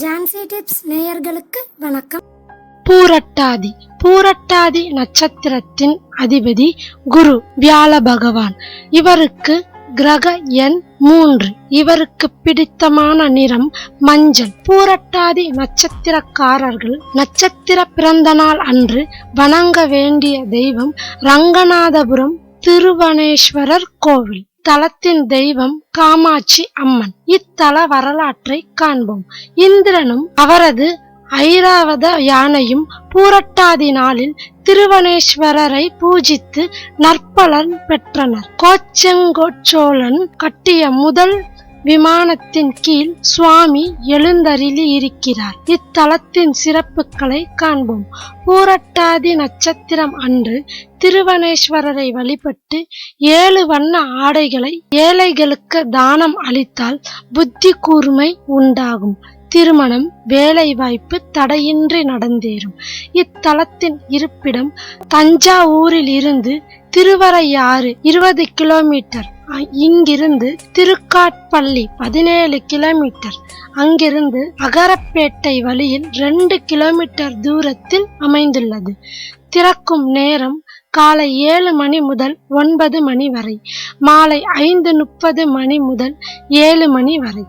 Jhansi tips நேயர்களுக்கு வணக்கம். பூரட்டாதி நட்சத்திரத்தின் அதிபதி குரு வியாழ பகவான். இவருக்கு கிரக எண் 3. இவருக்கு பிடித்தமான நிறம் மஞ்சள். பூரட்டாதி நட்சத்திரக்காரர்கள் நட்சத்திர பிறந்த நாள் அன்று வணங்க வேண்டிய தெய்வம் ரங்கநாதபுரம் திருவனேஸ்வரர் கோவில். தலத்தின் தெய்வம் காமாட்சி அம்மன். இத்தல வரலாற்றை காண்போம். இந்திரனும் அவரது ஐராவத யானையும் பூரட்டாதி நாளில் திருவனேஸ்வரரை பூஜித்து நற்பலன் பெற்றனர். கோச்செங்கோச்சோழன் கட்டிய முதல் விமானத்தின் கீழ் சுவாமி எழுந்தருளி இருக்கிறார். இத்தலத்தின் சிறப்புகளை காண்போம். பூரட்டாதி நட்சத்திரம் அன்று திருவனேஸ்வரரை வழிபட்டு 7 வண்ண ஆடைகளை ஏழைகளுக்கு தானம் அளித்தால் புத்தி கூர்மை உண்டாகும். திருமணம், வேலை வாய்ப்பு தடையின்றி நடந்தேறும். இத்தலத்தின் இருப்பிடம் தஞ்சாவூரில் இருந்து திருவரையாறு 20 கிலோமீட்டர், இங்கிருந்து திருக்காட்பள்ளி 17 கிலோமீட்டர், அங்கிருந்து அகரப்பேட்டை வழியில் 2 கிலோமீட்டர் தூரத்தில் அமைந்துள்ளது. திறக்கும் நேரம் காலை 7 மணி முதல் 9 மணி வரை, மாலை 5:30 மணி முதல் 7 மணி வரை.